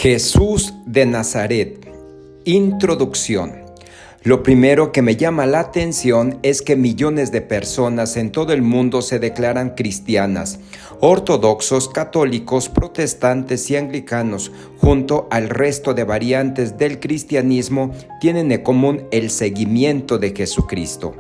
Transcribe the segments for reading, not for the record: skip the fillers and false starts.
Jesús de Nazaret. Introducción. Lo primero que me llama la atención es que millones de personas en todo el mundo se declaran cristianas, ortodoxos, católicos, protestantes y anglicanos, junto al resto de variantes del cristianismo, tienen en común el seguimiento de Jesucristo.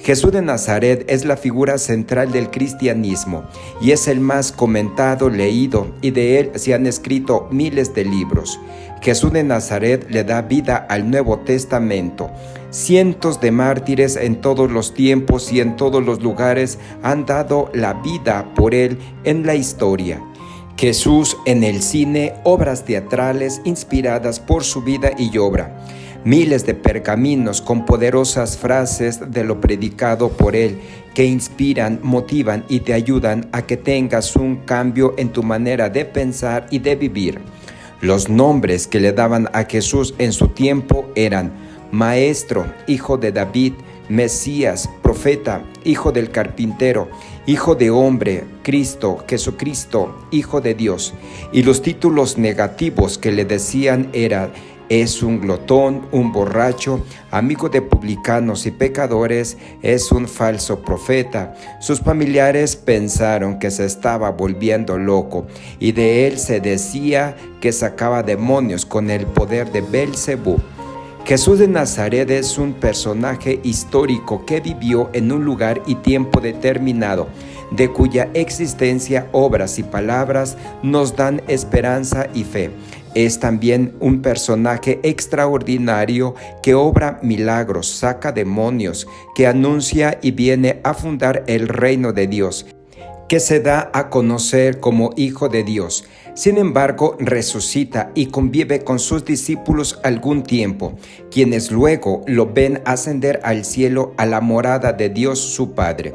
Jesús de Nazaret es la figura central del cristianismo y es el más comentado, leído, y de él se han escrito miles de libros. Jesús de Nazaret le da vida al Nuevo Testamento. Cientos de mártires en todos los tiempos y en todos los lugares han dado la vida por él en la historia. Jesús en el cine, obras teatrales inspiradas por su vida y obra. Miles de pergaminos con poderosas frases de lo predicado por él que inspiran, motivan y te ayudan a que tengas un cambio en tu manera de pensar y de vivir. Los nombres que le daban a Jesús en su tiempo eran Maestro, Hijo de David, Mesías, Profeta, Hijo del Carpintero, Hijo de Hombre, Cristo, Jesucristo, Hijo de Dios. Y los títulos negativos que le decían eran: es un glotón, un borracho, amigo de publicanos y pecadores, es un falso profeta. Sus familiares pensaron que se estaba volviendo loco y de él se decía que sacaba demonios con el poder de Belcebú. Jesús de Nazaret es un personaje histórico que vivió en un lugar y tiempo determinado, de cuya existencia, obras y palabras nos dan esperanza y fe. Es también un personaje extraordinario que obra milagros, saca demonios, que anuncia y viene a fundar el reino de Dios, que se da a conocer como Hijo de Dios. Sin embargo, resucita y convive con sus discípulos algún tiempo, quienes luego lo ven ascender al cielo a la morada de Dios su Padre.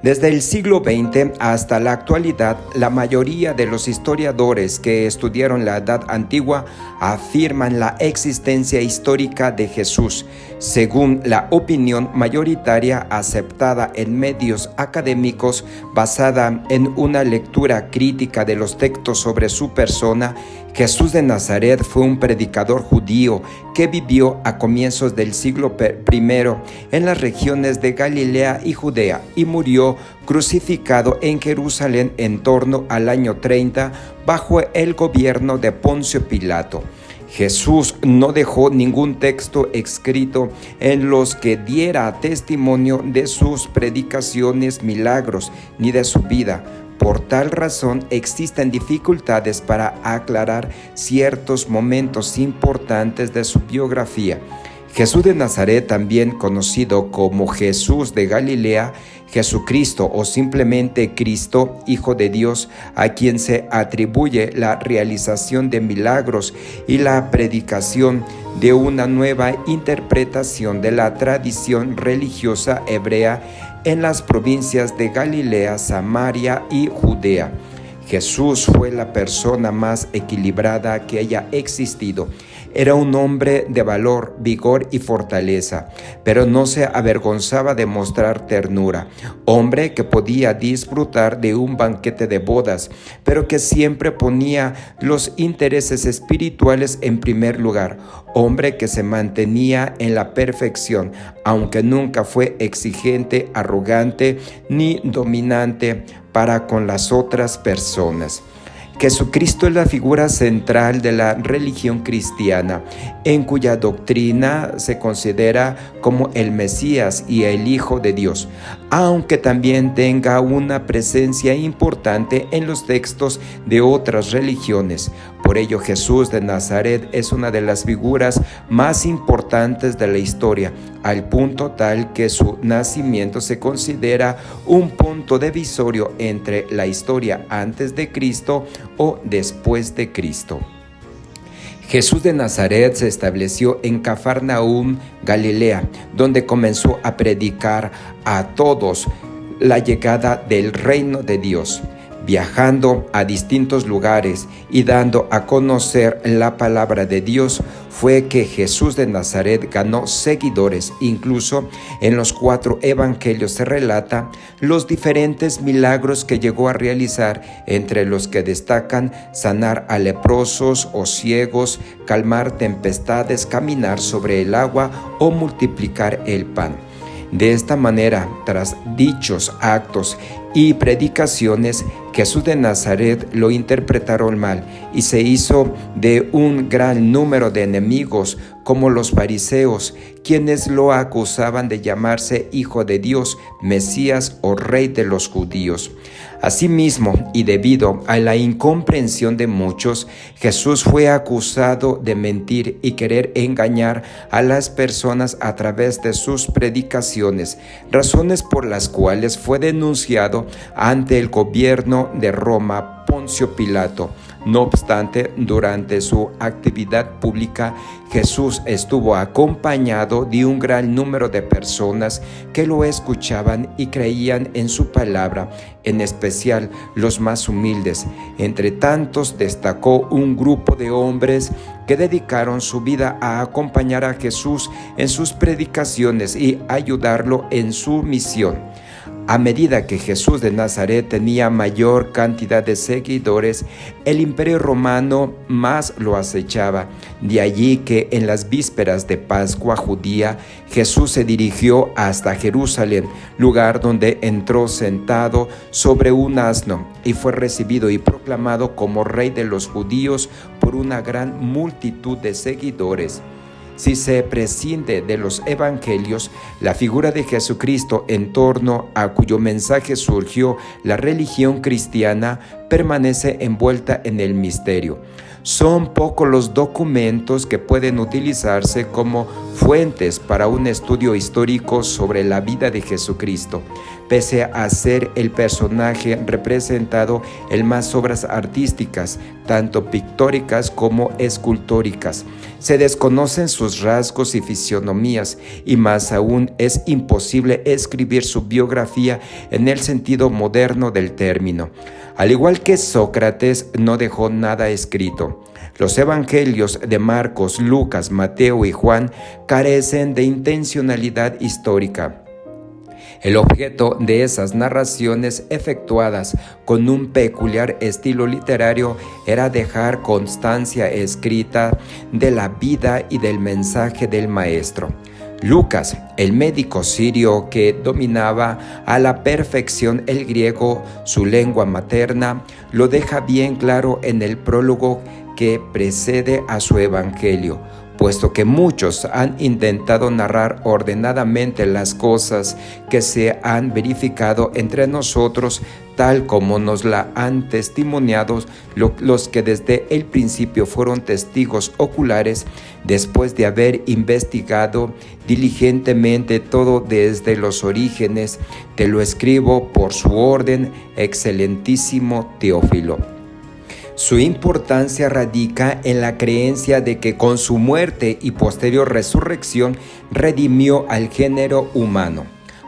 Desde el siglo XX hasta la actualidad, la mayoría de los historiadores que estudiaron la Edad Antigua afirman la existencia histórica de Jesús, según la opinión mayoritaria aceptada en medios académicos, basada en una lectura crítica de los textos sobre su persona. Jesús de Nazaret fue un predicador judío que vivió a comienzos del siglo I en las regiones de Galilea y Judea y murió crucificado en Jerusalén en torno al año 30 bajo el gobierno de Poncio Pilato. Jesús no dejó ningún texto escrito en los que diera testimonio de sus predicaciones, milagros, ni de su vida. Por tal razón existen dificultades para aclarar ciertos momentos importantes de su biografía. Jesús de Nazaret, también conocido como Jesús de Galilea, Jesucristo o simplemente Cristo, Hijo de Dios, a quien se atribuye la realización de milagros y la predicación de una nueva interpretación de la tradición religiosa hebrea en las provincias de Galilea, Samaria y Judea. Jesús fue la persona más equilibrada que haya existido. Era un hombre de valor, vigor y fortaleza, pero no se avergonzaba de mostrar ternura. Hombre que podía disfrutar de un banquete de bodas, pero que siempre ponía los intereses espirituales en primer lugar. Hombre que se mantenía en la perfección, aunque nunca fue exigente, arrogante ni dominante para con las otras personas. Jesucristo es la figura central de la religión cristiana, en cuya doctrina se considera como el Mesías y el Hijo de Dios, aunque también tenga una presencia importante en los textos de otras religiones. Por ello, Jesús de Nazaret es una de las figuras más importantes de la historia, al punto tal que su nacimiento se considera un punto divisorio entre la historia antes de Cristo o después de Cristo. Jesús de Nazaret se estableció en Cafarnaúm, Galilea, donde comenzó a predicar a todos la llegada del reino de Dios. viajando a distintos lugares y dando a conocer la palabra de Dios, fue que Jesús de Nazaret ganó seguidores. Incluso en los 4 evangelios se relata los diferentes milagros que llegó a realizar, entre los que destacan sanar a leprosos o ciegos, calmar tempestades, caminar sobre el agua o multiplicar el pan. De esta manera, tras dichos actos y predicaciones, Jesús de Nazaret lo interpretaron mal y se hizo de un gran número de enemigos, como los fariseos, quienes lo acusaban de llamarse Hijo de Dios, Mesías o Rey de los judíos. Asimismo, y debido a la incomprensión de muchos, Jesús fue acusado de mentir y querer engañar a las personas a través de sus predicaciones, razones por las cuales fue denunciado ante el gobierno de Roma, Poncio Pilato. No obstante, durante su actividad pública, Jesús estuvo acompañado de un gran número de personas que lo escuchaban y creían en su palabra, en especial los más humildes. Entre tantos, destacó un grupo de hombres que dedicaron su vida a acompañar a Jesús en sus predicaciones y ayudarlo en su misión. A medida que Jesús de Nazaret tenía mayor cantidad de seguidores, el Imperio Romano más lo acechaba. De allí que en las vísperas de Pascua judía, Jesús se dirigió hasta Jerusalén, lugar donde entró sentado sobre un asno y fue recibido y proclamado como Rey de los judíos por una gran multitud de seguidores. Si se prescinde de los evangelios, la figura de Jesucristo en torno a cuyo mensaje surgió la religión cristiana permanece envuelta en el misterio. Son pocos los documentos que pueden utilizarse como fuentes para un estudio histórico sobre la vida de Jesucristo. Pese a ser el personaje representado en más obras artísticas, tanto pictóricas como escultóricas, se desconocen sus rasgos y fisionomías, y más aún es imposible escribir su biografía en el sentido moderno del término. Al igual que Sócrates, no dejó nada escrito. Los evangelios de Marcos, Lucas, Mateo y Juan carecen de intencionalidad histórica. El objeto de esas narraciones, efectuadas con un peculiar estilo literario, era dejar constancia escrita de la vida y del mensaje del Maestro. Lucas, el médico sirio que dominaba a la perfección el griego, su lengua materna, lo deja bien claro en el prólogo que precede a su evangelio. Puesto que muchos han intentado narrar ordenadamente las cosas que se han verificado entre nosotros, tal como nos la han testimoniado los que desde el principio fueron testigos oculares, después de haber investigado diligentemente todo desde los orígenes, te lo escribo por su orden, excelentísimo Teófilo. Su importancia radica en la creencia de que con su muerte y posterior resurrección redimió al género humano.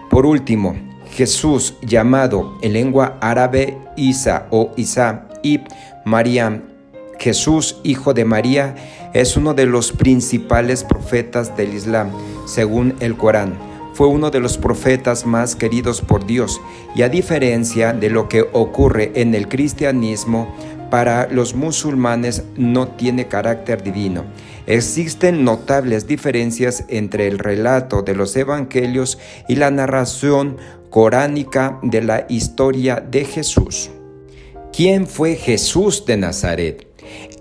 Por último, Jesús, llamado en lengua árabe Isa o Isa y Mariam, Jesús, hijo de María, es uno de los principales profetas del Islam, según el Corán. Fue uno de los profetas más queridos por Dios y, a diferencia de lo que ocurre en el cristianismo, para los musulmanes no tiene carácter divino. Existen notables diferencias entre el relato de los evangelios y la narración coránica de la historia de Jesús. ¿Quién fue Jesús de Nazaret?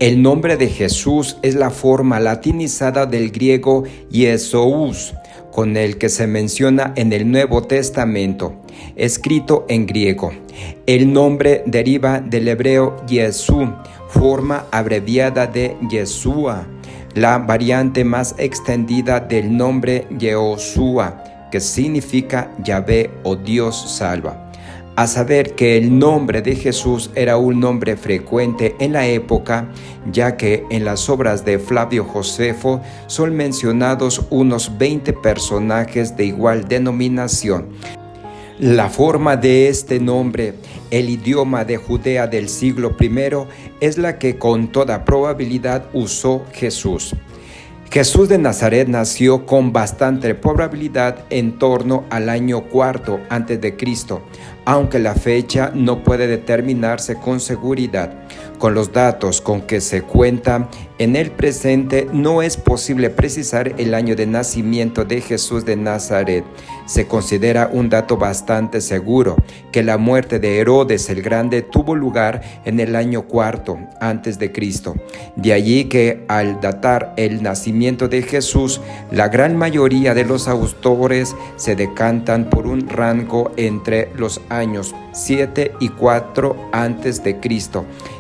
El nombre de Jesús es la forma latinizada del griego Iesous, con el que se menciona en el Nuevo Testamento, escrito en griego. El nombre deriva del hebreo Jesús, forma abreviada de Yeshua, la variante más extendida del nombre Yehoshua, que significa Yahvé o Dios salva. A saber que el nombre de Jesús era un nombre frecuente en la época, ya que en las obras de Flavio Josefo son mencionados unos 20 personajes de igual denominación. La forma de este nombre, el idioma de Judea del siglo I, es la que con toda probabilidad usó Jesús. Jesús de Nazaret nació con bastante probabilidad en torno al año IV a.C., aunque la fecha no puede determinarse con seguridad. Con los datos con que se cuenta en el presente, no es posible precisar el año de nacimiento de Jesús de Nazaret. Se considera un dato bastante seguro que la muerte de Herodes el Grande tuvo lugar en el año IV a.C. De allí que al datar el nacimiento de Jesús, la gran mayoría de los autores se decantan por un rango entre los años 7 y 4 a.C.,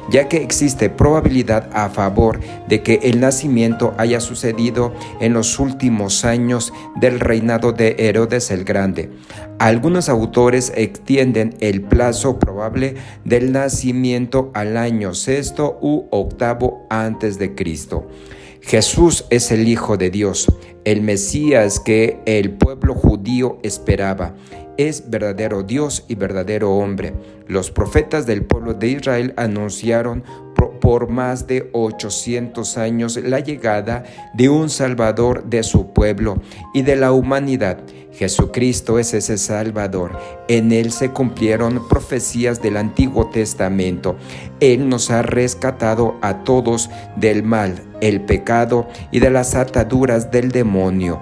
ya que existe probabilidad a favor de que el nacimiento haya sucedido en los últimos años del reinado de Herodes el Grande. Algunos autores extienden el plazo probable del nacimiento al año 6 u 8 a.C. Jesús es el Hijo de Dios, el Mesías que el pueblo judío esperaba. Es verdadero Dios y verdadero hombre. Los profetas del pueblo de Israel anunciaron por más de 800 años la llegada de un Salvador de su pueblo y de la humanidad. Jesucristo es ese Salvador. En Él se cumplieron profecías del Antiguo Testamento. Él nos ha rescatado a todos del mal, el pecado y de las ataduras del demonio.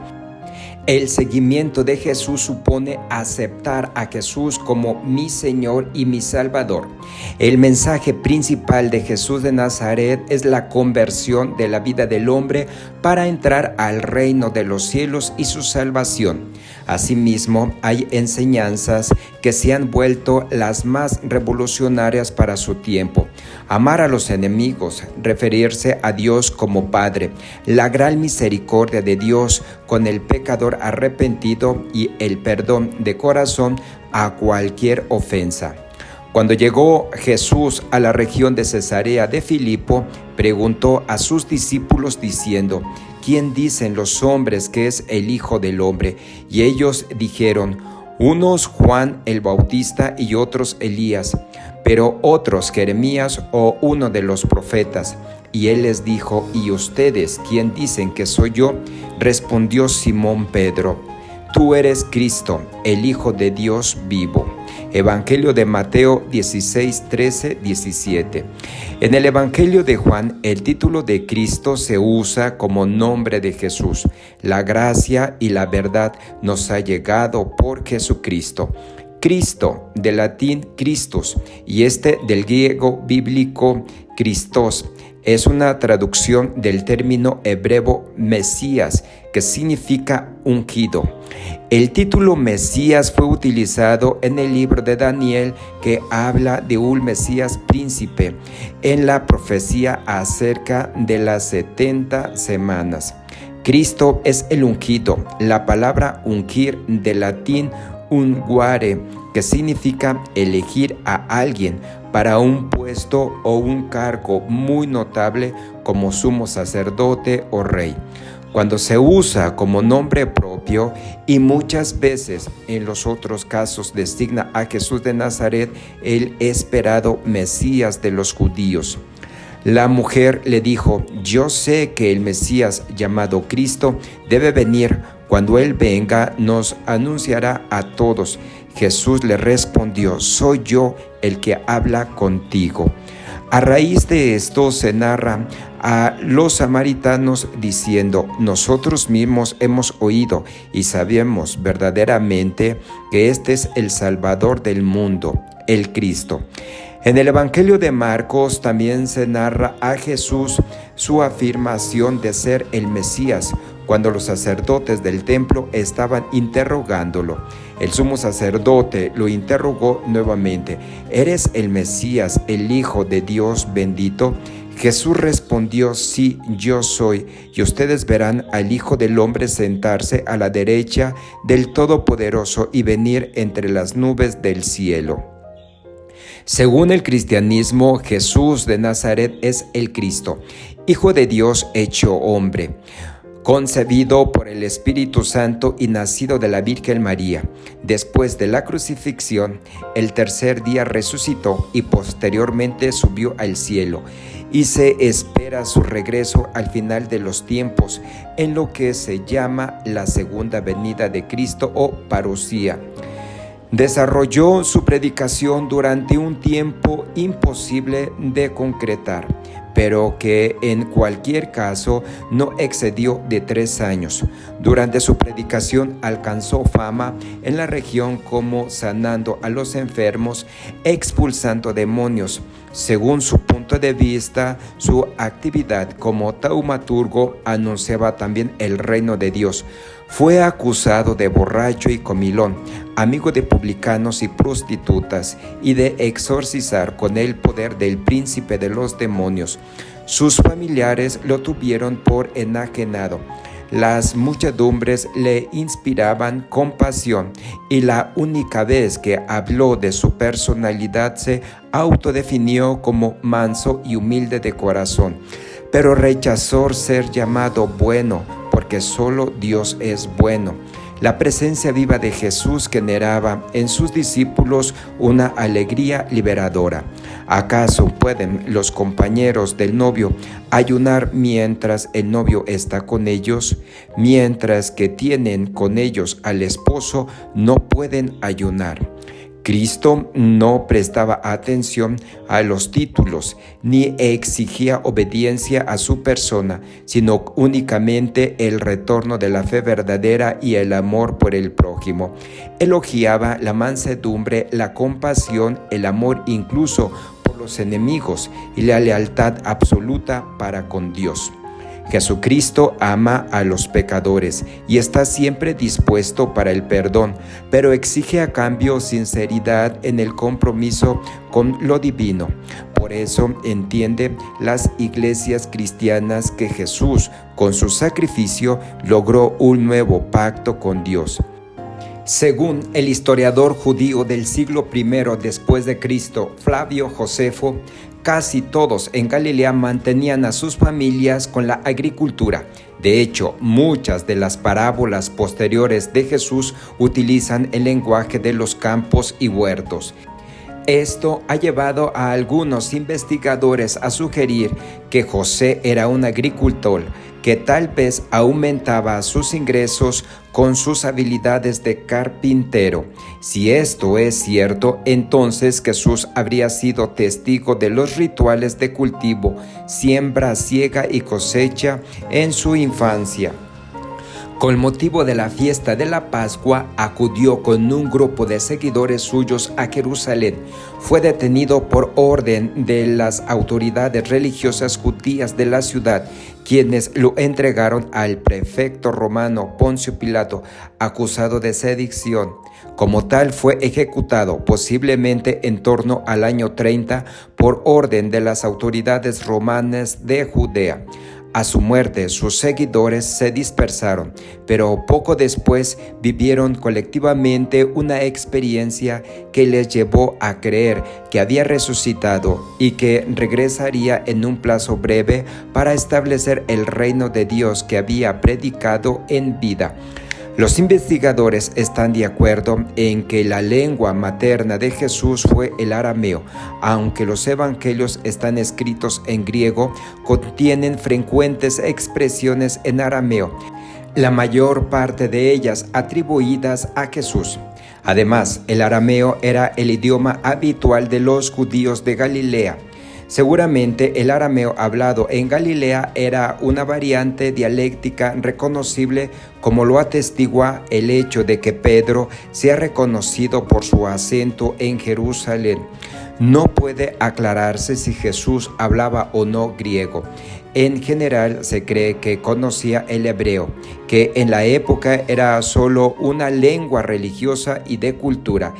El seguimiento de Jesús supone aceptar a Jesús como mi Señor y mi Salvador. El mensaje principal de Jesús de Nazaret es la conversión de la vida del hombre para entrar al reino de los cielos y su salvación. Asimismo, hay enseñanzas que se han vuelto las más revolucionarias para su tiempo. Amar a los enemigos, referirse a Dios como Padre, la gran misericordia de Dios con el pecador arrepentido y el perdón de corazón a cualquier ofensa. Cuando llegó Jesús a la región de Cesarea de Filipo, preguntó a sus discípulos diciendo: ¿Quién dicen los hombres que es el Hijo del Hombre? Y ellos dijeron: unos Juan el Bautista y otros Elías, pero otros Jeremías o uno de los profetas. Y él les dijo: ¿y ustedes quién dicen que soy yo? Respondió Simón Pedro: tú eres Cristo, el Hijo de Dios vivo. Evangelio de Mateo 16, 13, 17. En el Evangelio de Juan, el título de Cristo se usa como nombre de Jesús. La gracia y la verdad nos ha llegado por Jesucristo. Cristo, del latín Christus, y del griego bíblico Christos, es una traducción del término hebreo Mesías, que significa ungido. El título Mesías fue utilizado en el libro de Daniel, que habla de un Mesías príncipe, en la profecía acerca de las 70 semanas. Cristo es el ungido. La palabra ungir, del latín unguare, que significa elegir a alguien para un puesto o un cargo muy notable como sumo sacerdote o rey. Cuando se usa como nombre propio y muchas veces en los otros casos designa a Jesús de Nazaret, el esperado Mesías de los judíos. La mujer le dijo: yo sé que el Mesías llamado Cristo debe venir. Cuando Él venga, nos anunciará a todos. Jesús le respondió: soy yo el que habla contigo. A raíz de esto se narra a los samaritanos diciendo: nosotros mismos hemos oído y sabemos verdaderamente que este es el Salvador del mundo, el Cristo. En el Evangelio de Marcos también se narra a Jesús su afirmación de ser el Mesías, cuando los sacerdotes del templo estaban interrogándolo. El sumo sacerdote lo interrogó nuevamente: ¿eres el Mesías, el Hijo de Dios bendito? Jesús respondió: sí, yo soy, y ustedes verán al Hijo del Hombre sentarse a la derecha del Todopoderoso y venir entre las nubes del cielo. Según el cristianismo, Jesús de Nazaret es el Cristo, Hijo de Dios hecho hombre. concebido por el Espíritu Santo y nacido de la Virgen María. Después de la crucifixión, el tercer día resucitó y posteriormente subió al cielo, y se espera su regreso al final de los tiempos, en lo que se llama la segunda venida de Cristo o parusía. Desarrolló su predicación durante un tiempo imposible de concretar, pero que en cualquier caso no excedió de 3 años. Durante su predicación alcanzó fama en la región como sanando a los enfermos, expulsando demonios. Según su punto de vista, su actividad como taumaturgo anunciaba también el reino de Dios. Fue acusado de borracho y comilón, amigo de publicanos y prostitutas, y de exorcizar con el poder del príncipe de los demonios. Sus familiares lo tuvieron por enajenado. Las muchedumbres le inspiraban compasión, y la única vez que habló de su personalidad se autodefinió como manso y humilde de corazón, pero rechazó ser llamado bueno, porque solo Dios es bueno. La presencia viva de Jesús generaba en sus discípulos una alegría liberadora. ¿Acaso pueden los compañeros del novio ayunar mientras el novio está con ellos? Mientras que tienen con ellos al esposo, no pueden ayunar. Cristo no prestaba atención a los títulos, ni exigía obediencia a su persona, sino únicamente el retorno de la fe verdadera y el amor por el prójimo. Elogiaba la mansedumbre, la compasión, el amor incluso por los enemigos y la lealtad absoluta para con Dios. Jesucristo ama a los pecadores y está siempre dispuesto para el perdón, pero exige a cambio sinceridad en el compromiso con lo divino. Por eso entiende las iglesias cristianas que Jesús, con su sacrificio, logró un nuevo pacto con Dios. Según el historiador judío del siglo I después de Cristo, Flavio Josefo, casi todos en Galilea mantenían a sus familias con la agricultura. De hecho, muchas de las parábolas posteriores de Jesús utilizan el lenguaje de los campos y huertos. Esto ha llevado a algunos investigadores a sugerir que José era un agricultor que tal vez aumentaba sus ingresos con sus habilidades de carpintero. Si esto es cierto, entonces Jesús habría sido testigo de los rituales de cultivo, siembra, siega y cosecha en su infancia. Con motivo de la fiesta de la Pascua, acudió con un grupo de seguidores suyos a Jerusalén. Fue detenido por orden de las autoridades religiosas judías de la ciudad, quienes lo entregaron al prefecto romano Poncio Pilato, acusado de sedición. Como tal, fue ejecutado, posiblemente en torno al año 30, por orden de las autoridades romanas de Judea. A su muerte, sus seguidores se dispersaron, pero poco después vivieron colectivamente una experiencia que les llevó a creer que había resucitado y que regresaría en un plazo breve para establecer el reino de Dios que había predicado en vida. Los investigadores están de acuerdo en que la lengua materna de Jesús fue el arameo, aunque los evangelios están escritos en griego, contienen frecuentes expresiones en arameo, la mayor parte de ellas atribuidas a Jesús. Además, el arameo era el idioma habitual de los judíos de Galilea. Seguramente el arameo hablado en Galilea era una variante dialéctica reconocible, como lo atestigua el hecho de que Pedro sea reconocido por su acento en Jerusalén. No puede aclararse si Jesús hablaba o no griego. En general se cree que conocía el hebreo, que en la época era solo una lengua religiosa y de cultura,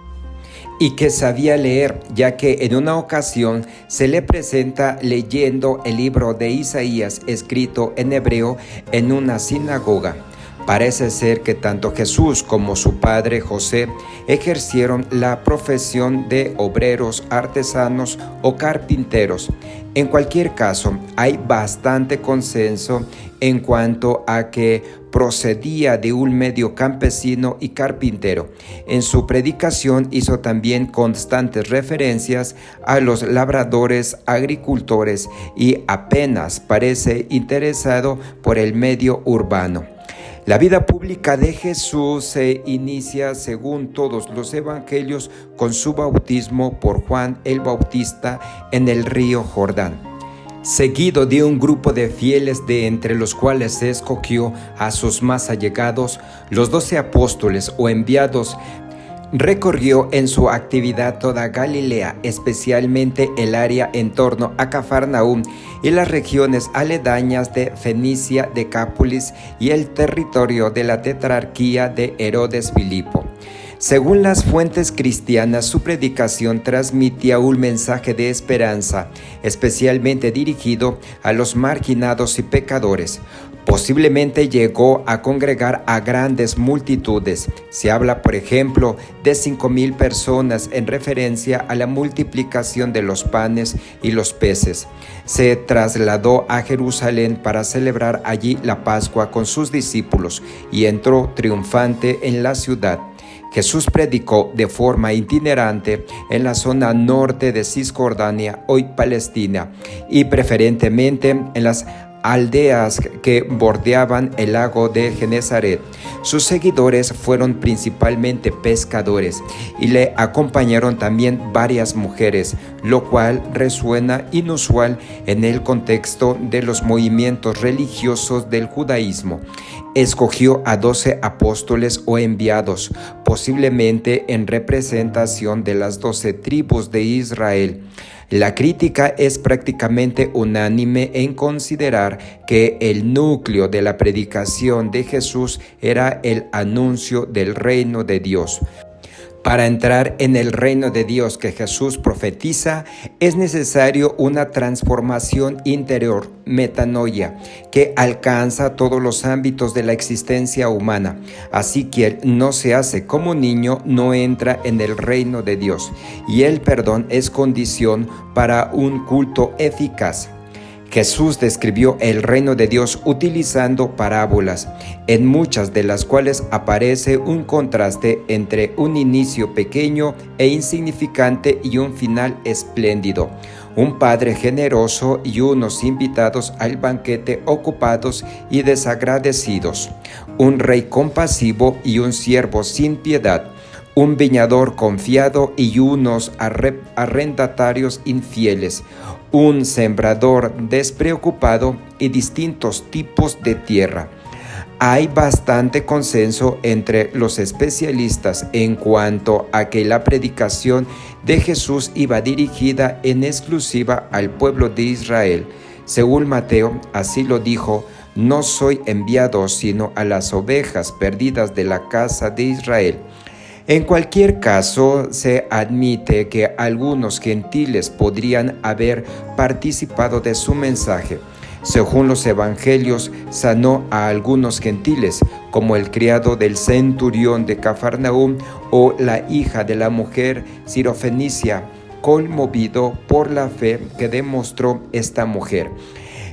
y que sabía leer, ya que en una ocasión se le presenta leyendo el libro de Isaías escrito en hebreo en una sinagoga. Parece ser que tanto Jesús como su padre José ejercieron la profesión de obreros, artesanos o carpinteros. En cualquier caso, hay bastante consenso en cuanto a que procedía de un medio campesino y carpintero. En su predicación hizo también constantes referencias a los labradores, agricultores y apenas parece interesado por el medio urbano. La vida pública de Jesús se inicia, según todos los evangelios, con su bautismo por Juan el Bautista en el río Jordán, seguido de un grupo de fieles de entre los cuales se escogió a sus más allegados, los 12 apóstoles o enviados. Recorrió en su actividad toda Galilea, especialmente el área en torno a Cafarnaúm y las regiones aledañas de Fenicia, Decápolis y el territorio de la tetrarquía de Herodes Filipo. Según las fuentes cristianas, su predicación transmitía un mensaje de esperanza, especialmente dirigido a los marginados y pecadores. Posiblemente llegó a congregar a grandes multitudes. Se habla, por ejemplo, de 5,000 personas en referencia a la multiplicación de los panes y los peces. Se trasladó a Jerusalén para celebrar allí la Pascua con sus discípulos y entró triunfante en la ciudad. Jesús predicó de forma itinerante en la zona norte de Cisjordania, hoy Palestina, y preferentemente en las aldeas que bordeaban el lago de Genezaret. Sus seguidores fueron principalmente pescadores y le acompañaron también varias mujeres, lo cual resuena inusual en el contexto de los movimientos religiosos del judaísmo. Escogió a 12 apóstoles o enviados, posiblemente en representación de las 12 tribus de Israel. La crítica es prácticamente unánime en considerar que el núcleo de la predicación de Jesús era el anuncio del reino de Dios. Para entrar en el reino de Dios que Jesús profetiza, es necesario una transformación interior, metanoia, que alcanza todos los ámbitos de la existencia humana. Así que quien no se hace como niño no entra en el reino de Dios, y el perdón es condición para un culto eficaz. Jesús describió el reino de Dios utilizando parábolas, en muchas de las cuales aparece un contraste entre un inicio pequeño e insignificante y un final espléndido. Un padre generoso y unos invitados al banquete ocupados y desagradecidos. Un rey compasivo y un siervo sin piedad. Un viñador confiado y unos arrendatarios infieles, un sembrador despreocupado y distintos tipos de tierra. Hay bastante consenso entre los especialistas en cuanto a que la predicación de Jesús iba dirigida en exclusiva al pueblo de Israel. Según Mateo, así lo dijo: no soy enviado sino a las ovejas perdidas de la casa de Israel. En cualquier caso, se admite que algunos gentiles podrían haber participado de su mensaje. Según los evangelios, sanó a algunos gentiles, como el criado del centurión de Cafarnaúm o la hija de la mujer sirofenicia, conmovido por la fe que demostró esta mujer.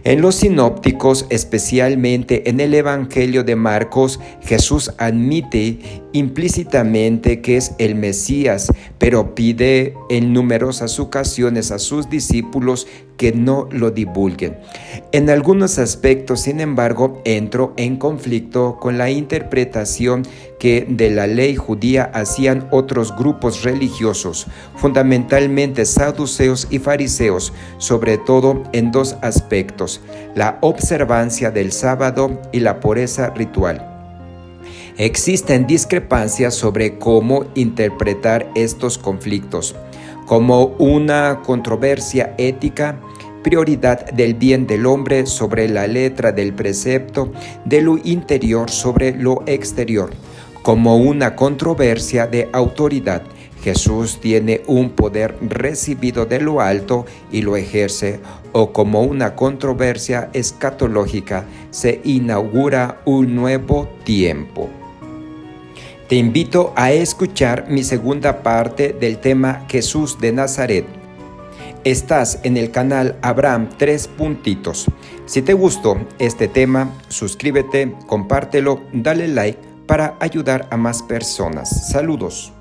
En los sinópticos, especialmente en el Evangelio de Marcos, Jesús admite implícitamente que es el Mesías, pero pide en numerosas ocasiones a sus discípulos que no lo divulguen. En algunos aspectos, sin embargo, entró en conflicto con la interpretación que de la ley judía hacían otros grupos religiosos, fundamentalmente saduceos y fariseos, sobre todo en dos aspectos: la observancia del sábado y la pureza ritual. Existen discrepancias sobre cómo interpretar estos conflictos, como una controversia ética, prioridad del bien del hombre sobre la letra del precepto, de lo interior sobre lo exterior, como una controversia de autoridad. Jesús tiene un poder recibido de lo alto y lo ejerce, o como una controversia escatológica se inaugura un nuevo tiempo. Te invito a escuchar mi segunda parte del tema Jesús de Nazaret. Estás en el canal Abraham 3 puntitos. Si te gustó este tema, suscríbete, compártelo, dale like para ayudar a más personas. Saludos.